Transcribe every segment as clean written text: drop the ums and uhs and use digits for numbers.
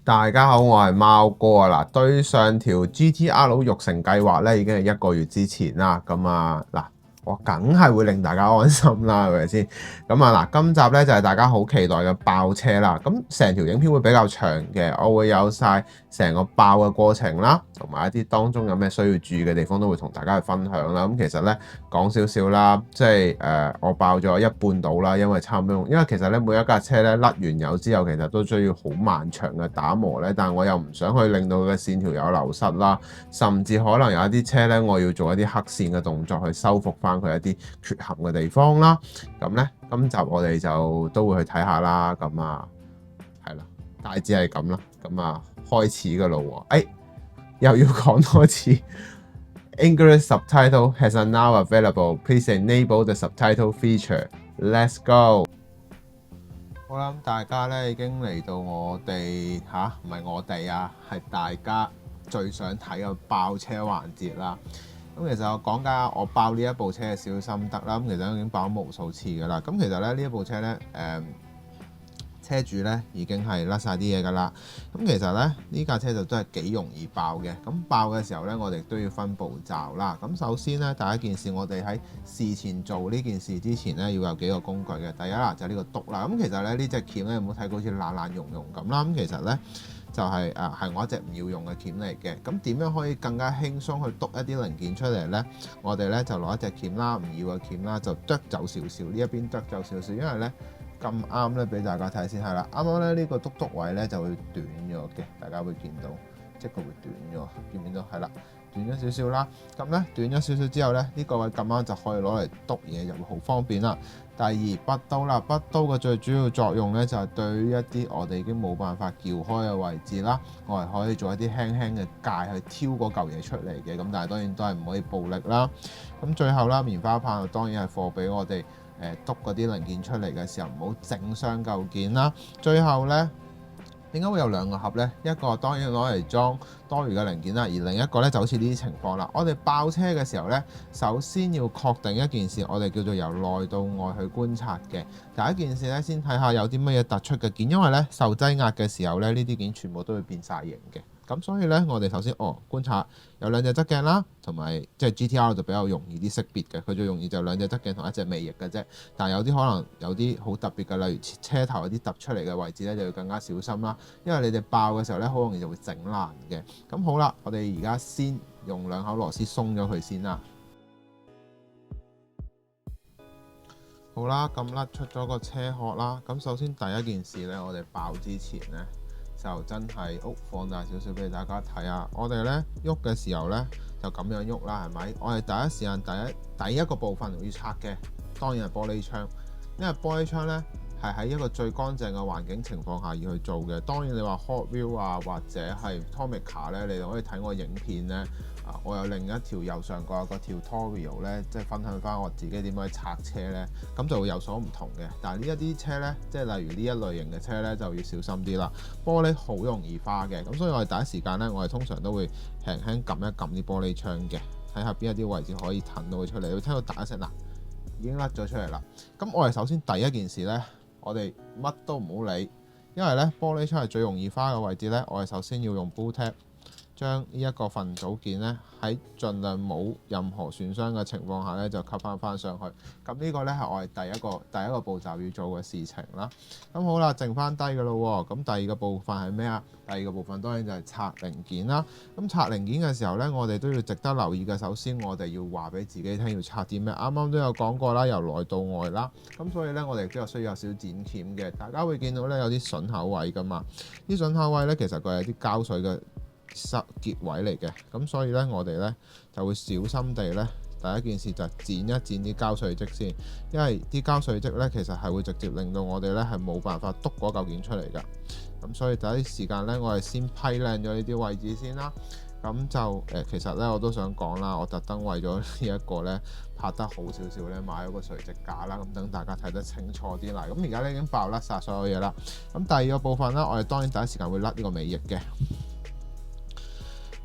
大家好，我係貓哥啊！嗱，對上條 GTR 育成計劃咧，已經係一個月之前啦。咁啊，嗱，我梗係會令大家安心啦，係咪先？咁啊，嗱，今集咧就係大家好期待嘅爆車啦。咁成條影片會比較長嘅，我會有晒成個爆嘅過程啦，同埋一啲當中有咩需要注意嘅地方，都會同大家去分享啦。咁其實咧講少少啦，即係我爆咗一半到啦，因為差唔多，因為其實咧每一架車咧甩完油之後，其實都需要好漫長嘅打磨咧，但係我又唔想去令到嘅線條有流失啦，甚至可能有一啲車咧，我要做一啲黑線嘅動作去修復翻佢一啲缺陷嘅地方啦。咁咧，今集我哋就都會去睇下啦。咁啊，係啦，大致係咁啦。咁啊，開始噶咯喎。又要講多次。English subtitle has a now available. Please enable the subtitle feature. Let's go。好啦，咁大家咧已經嚟到我哋唔係我哋啊，係大家最想睇嘅爆車環節啦。咁其實我講緊我爆呢一部車嘅小心得啦。咁其實已經爆咗無數次噶啦。咁其實咧呢一部車咧，車主咧已經係甩晒啲嘢㗎啦。咁其實咧呢架車就真係幾容易爆嘅。咁爆嘅時候咧，我哋都要分步驟啦。咁首先咧，第一件事我哋喺事前做呢件事之前咧，要有幾個工具嘅。第一啦就係呢個篤啦。咁其實咧呢隻鉗咧，有冇睇到好似爛爛溶溶咁啦？咁其實咧就係我一隻唔要用嘅鉗嚟嘅。咁點樣可以更加輕鬆去篤一啲零件出嚟咧？我哋咧就攞一隻鉗啦，唔要嘅鉗啦，就剁走少少，呢一邊剁走少少，因為咧咁啱咧，俾大家睇先係啦。啱啱咧呢個篤篤位咧就會短咗嘅，大家會見到，即係佢會短咗，見唔見到？係啦，短咗少少啦。咁咧短咗少少之後咧，呢個位咁啱就可以攞嚟篤嘢，就會好方便啦。第二，筆刀啦，筆刀嘅最主要作用咧就係對於一啲我哋已經冇辦法撬開嘅位置啦，我係可以做一啲輕輕嘅界去挑嗰嚿嘢出嚟嘅。咁但係當然都係唔可以暴力啦。咁最後啦，棉花棒當然係貨俾我哋篤嗰啲零件出嚟嘅時候，唔好整傷嚿件啦。最後呢，點解會有兩個盒呢？一個當然攞嚟裝多餘嘅零件啦，而另一個呢就好似呢啲情況啦。我哋爆車嘅時候呢，首先要確定一件事，我哋叫做由內到外去觀察嘅。第一件事呢，先睇下有啲乜嘢突出嘅件，因為呢受擠壓嘅時候呢，呢啲件全部都會變晒形嘅。咁所以咧，我哋首先觀察有兩隻側鏡啦，同埋即係 GTR 就比較容易啲識別嘅，佢最容易就兩隻側鏡同一隻尾翼嘅啫。但係有啲可能有啲好特別嘅，例如車頭有啲突出嚟嘅位置咧，就要更加小心啦。因為你哋爆嘅時候咧，好容易就會整爛嘅。咁好啦，我哋而家先用兩口螺絲鬆咗佢先啦。好啦，咁甩出咗個車殼啦。咁首先第一件事咧，我哋爆之前咧，就真係放大少少俾大家睇下。我哋咧喐嘅時候咧就咁樣喐啦，係咪？我哋第一時間第一個部分要拆嘅，當然係玻璃窗，因為玻璃窗咧係喺一個最乾淨嘅環境情況下要去做嘅。當然你話 Hot Wheel 啊或者係 Tomica 咧，你哋可以睇我影片咧。我有另一條右上角有個 tutorial 咧，即係分享翻我自己點樣去拆車咧，咁就會有所唔同嘅。但係呢一啲車咧，即係例如呢一類型嘅車咧，就要小心啲啦。玻璃好容易花嘅，咁所以我哋第一時間咧，我哋通常都會輕輕撳一撳啲玻璃窗嘅，睇下邊一啲位置可以騰到佢出嚟。你會聽到打一聲啦，已經甩咗出嚟啦。咁我哋首先第一件事咧，我哋乜都唔好理，因為咧玻璃窗係最容易花嘅位置咧，我哋首先要用 Bull Tape。將呢一個份組件咧，喺盡量冇任何損傷嘅情況下咧，就吸翻上去。咁呢個咧係我哋第一個步驟要做嘅事情啦。咁好啦，剩翻低嘅咯喎。咁第二個部分係咩啊？第二個部分當然就係拆零件啦。咁拆零件嘅時候咧，我哋都要值得留意嘅。首先我哋要話俾自己聽要拆啲咩。啱啱都有講過啦，由內到外啦。咁所以咧，我哋都有需要有少少剪鉗嘅。大家會見到咧有啲筍口位噶嘛。啲筍口位咧其實佢係啲膠水嘅結位嚟嘅，咁所以咧我哋咧就會小心地咧，第一件事就係剪一剪啲膠碎跡先，因為啲膠碎跡咧其實係會直接令到我哋咧係冇辦法篤嗰嚿件出嚟㗎。咁所以第一時間咧，我哋先批靚咗呢啲位置先啦。咁就其實咧我都想講啦，我特登為咗呢一個咧拍得好少少咧，買咗個垂直架啦，咁等大家睇得清楚啲啦。咁而家咧已經爆甩晒所有嘢啦。咁第二個部分啦，我哋當然第一時間會甩呢個尾翼嘅。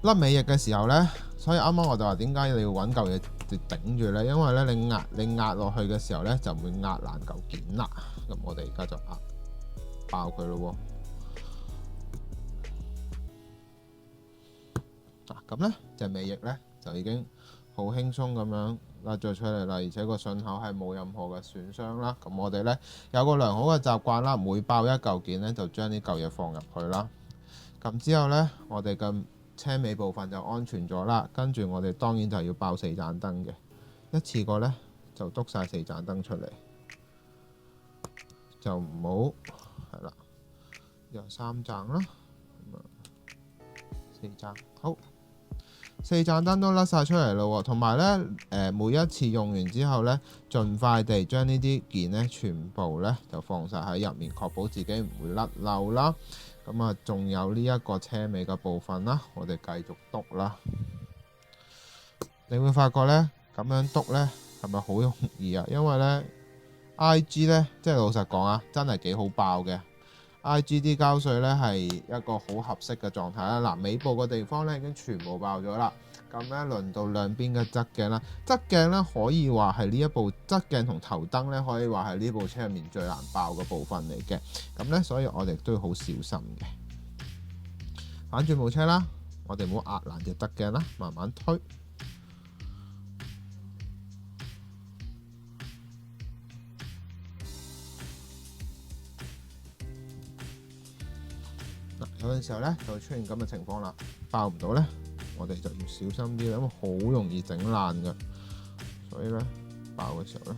甩尾翼嘅時候呢，所以啱啱我就話點解你要揾嚿嘢頂住呢？因為呢，你壓落去嘅時候呢，就唔會壓爛嚿件啦。咁我哋而家就爆佢咯喎。嗱咁咧隻尾翼咧就已經好輕鬆咁樣甩咗出嚟啦，而且個順口係冇任何嘅損傷啦。咁我哋咧有個良好嘅習慣啦，每爆一嚿件咧就將呢嚿嘢放入去啦。咁之後咧，我哋嘅車尾部分就安全咗啦。跟住我哋當然就要爆4盞燈嘅，一次過咧就篤晒4盞燈出嚟，就唔好係啦，有3盞啦，咁啊4盞，好，4盞燈都甩晒出嚟咯。同埋咧每一次用完之後咧，盡快地將呢啲件咧全部咧就放晒喺入面，確保自己唔會甩漏啦。咁啊，仲有呢一個車尾嘅部分啦，我哋繼續篤啦。你會發覺咧，咁樣篤咧係咪好容易啊？因為咧 IG 咧，即係老實講啊，真係幾好爆嘅。IG 啲膠水咧係一個好合適嘅狀態啦。嗱，尾部嘅地方咧已經全部爆咗啦。咁咧輪到兩邊嘅側鏡啦，側鏡咧可以話係呢一部側鏡同頭燈咧，可以話係呢部車入面最難爆嘅部分嚟嘅。咁咧，所以我哋都要好小心嘅。反轉部車啦，我哋唔好壓爛隻側鏡啦，慢慢推。嗱，有陣時候咧就會出現咁嘅情況啦，爆唔到咧。我哋就要小心啲，因為好容易整爛嘅，所以咧爆嘅時候咧，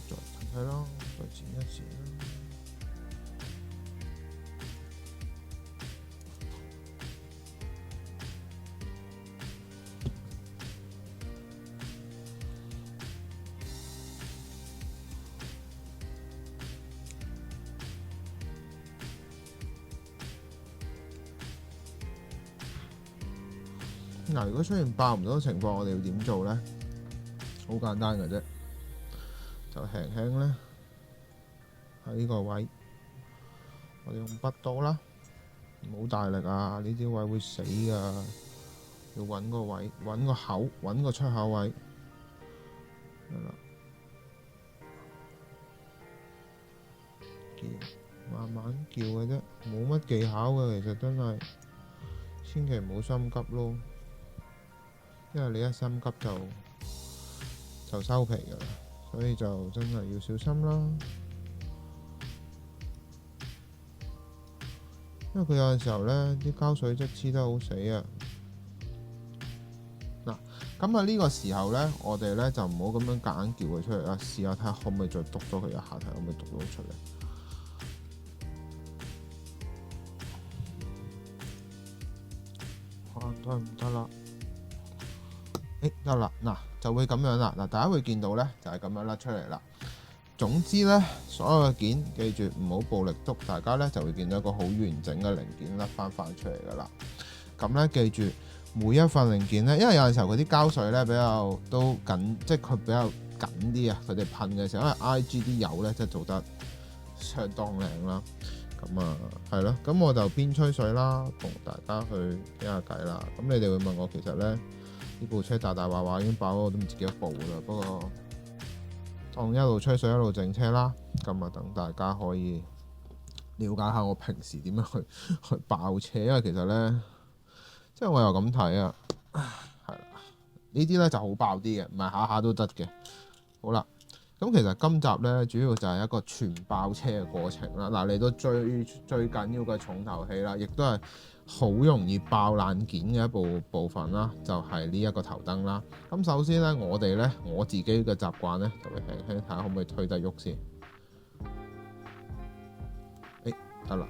再睇睇咯，再剪一剪啦。嗱，如果出現爆唔到嘅情況，我哋要點做咧？好簡單嘅啫，就輕輕咧喺呢個位，我哋用筆刀啦，唔好大力啊！呢啲位會死噶，要揾個位，揾個口，揾個出口位，係啦，叫慢慢叫嘅啫，冇乜技巧嘅，其實真係，千祈唔好心急咯。因為你一心急就收皮㗎啦，所以就真係要小心啦。因為佢有陣時候咧，啲膠水質黐得好死啊。嗱，咁啊呢個時候咧，我哋咧就唔好咁樣夾硬叫佢出嚟啦，試下睇下可唔可以再篤咗佢一下，睇下可唔可以篤到出嚟。可能都係唔得啦。得啦，嗱就會咁樣啦，嗱大家會見到咧就係咁樣甩出嚟啦。總之咧，所有嘅件記住唔好暴力篤，大家咧就會見到一個好完整嘅零件甩翻出嚟噶啦。咁咧記住每一份零件咧，因為有陣時候佢啲膠水咧比較都緊，即係佢比較緊啲啊。佢哋噴嘅時候，因為 IG 啲油咧即係做得相當靚啦。咁啊係咯，咁我就邊吹水啦，同大家去傾下偈啦。咁你哋會問我其實咧？呢部車大大話話已經爆咗，我都唔知幾多部啦。不過當一路吹水一路整車啦。咁啊，等大家可以了解下我平時點樣去爆車，因為其實咧，即係我又咁睇啊，係啦，呢啲咧就好爆啲嘅，唔係下下都得嘅。好啦，咁其實今集咧主要就係一個全爆車嘅過程啦。嗱，嚟到最緊要嘅重頭戲啦，亦都係好容易爆爛件嘅一部分啦，就係呢一個頭燈啦。咁首先咧，我自己嘅習慣咧，就會輕輕睇下可唔可以推得喐先。得啦，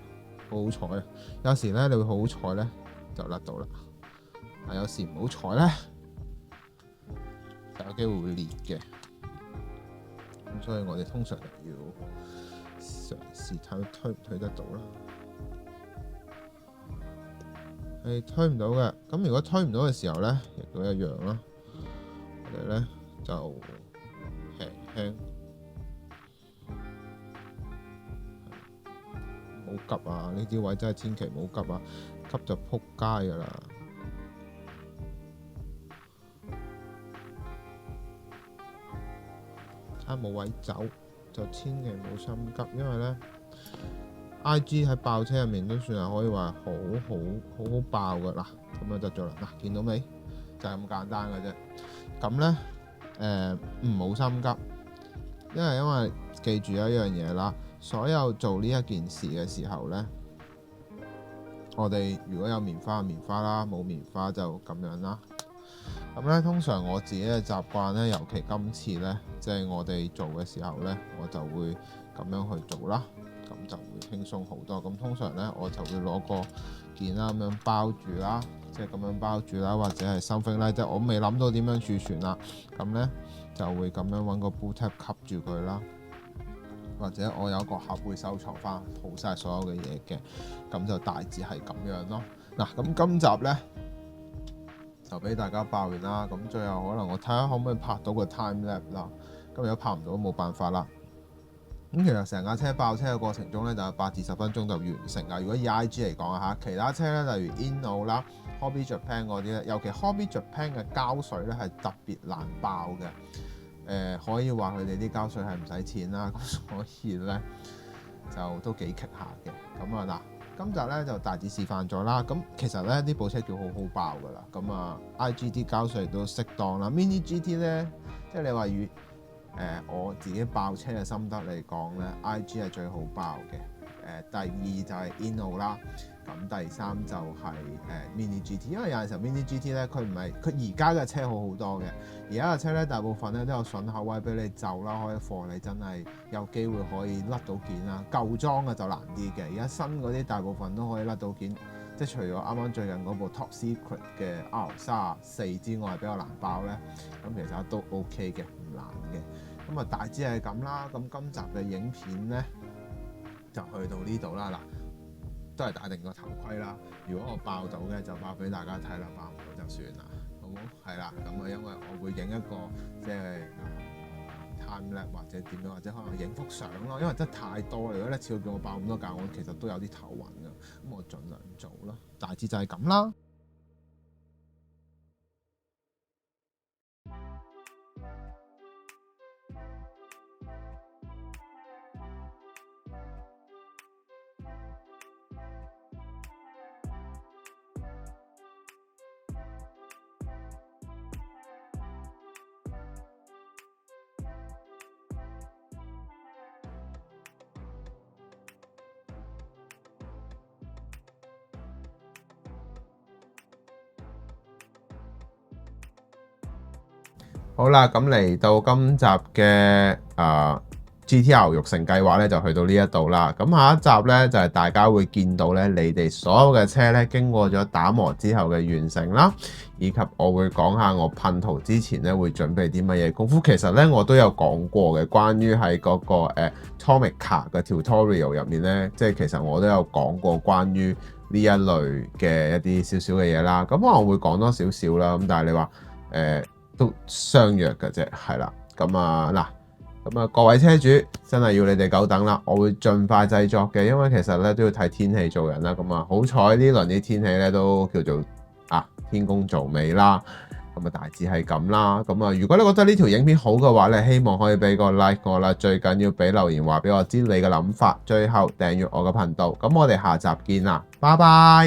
好彩啊！有時咧你會好彩咧就甩到啦，但有時唔好彩咧就有機會會裂嘅。咁所以我哋通常要嘗試睇推唔推得到啦。係推唔到嘅，咁如果推唔到嘅時候咧，亦都一樣啦。我哋咧就輕輕，唔好急啊！呢啲位真係千祈唔好急啊，急就撲街噶啦。睇下冇位走，就千祈唔好心急，因為咧 IG 喺爆車入面都算係可以話好爆㗎啦。咁樣就做啦。嗱，見到未？就係咁簡單嘅啫。咁咧唔好心急，因為記住一樣嘢啦，所有做呢一件事嘅時候咧，我哋如果有棉花就棉花啦，冇棉花就咁樣啦。咁咧通常我自己嘅習慣咧，尤其今次咧，即係我哋做嘅時候咧，我就會咁樣去做啦，咁就會輕鬆好多。咁通常咧，我就會攞個件啦咁樣包住啦，即係咁樣包住啦，或者係 something like，即係我未諗到點樣儲存啦，咁咧就會咁樣揾個 boot tab 吸住佢啦，或者我有一個盒會收藏翻好晒所有嘅嘢嘅，咁就大致係咁樣咯。嗱，咁今集咧就俾大家爆完啦，咁最後可能我睇下可唔可以拍到個 time lapse 啦。咁如果拍唔到，冇辦法啦。咁其實成架車爆車嘅過程中咧，就係8至10分鐘就完成㗎。如果以 IG 嚟講啊嚇，其他車咧，例如 Inno 啦、Hobby Japan 嗰啲咧，尤其 Hobby Japan 嘅膠水咧係特別難爆嘅。可以話佢哋啲膠水係唔使錢啦，咁所以咧就都幾棘下嘅。咁啊嗱，今集咧就大致示範咗啦。咁其實咧呢部車叫好爆㗎啦。咁啊 IGT 膠水都適當啦。Mini GT 咧，即係你話與我自己爆車嘅心得嚟講咧 ，IG 係最好爆嘅。第二就係 Inno 啦，咁第三就係Mini GT， 因為有陣時候 Mini GT 咧，佢唔係佢而家嘅車好多嘅，而家嘅車咧大部分咧都有筍口位俾你就啦，可以貨你真係有機會可以甩到件啦。舊裝嘅就難啲嘅，而家新嗰啲大部分都可以甩到件，即係除咗啱啱最近嗰部 Top Secret 嘅 R34之外比較難爆咧，咁其實都 OK 嘅，唔難嘅。咁啊大致係咁啦，咁今集嘅影片咧就去到呢度啦。嗱，都係戴定個頭盔啦。如果我爆到嘅就爆俾大家睇啦，爆唔到就算啦，好唔好？係啦，咁啊，因為我會影一個即係time lapse或者點樣，或者可能影幅相咯。因為真係太多，如果一次叫我爆咁多架，我其實都有啲頭暈㗎。咁我盡量做咯，大致就係咁啦。好啦，咁嚟到今集嘅GT-R 育成計劃咧，就去到呢一度啦。咁下一集咧就係大家會見到咧，你哋所有嘅車咧經過咗打磨之後嘅完成啦，以及我會講下我噴塗之前咧會準備啲乜嘢功夫。其實咧我都有講過嘅，關於喺嗰個Tomica 嘅 tutorial 入面咧，即係其實我都有講過關於呢一類嘅一啲少少嘅嘢啦。咁可能會講多少少啦。咁但係你話都相約嘅啫，係啦。咁啊嗱，咁啊各位車主真係要你哋久等啦，我會盡快製作嘅，因為其實咧都要睇天氣做人啦。咁啊好彩呢輪啲天氣咧都叫做天公造美啦。咁啊大致係咁啦。咁啊如果你覺得呢條影片好嘅話咧，希望可以俾個 like 我啦，最緊要俾留言話俾我知你嘅諗法，最後訂閱我嘅頻道。咁我哋下集見啦，拜拜。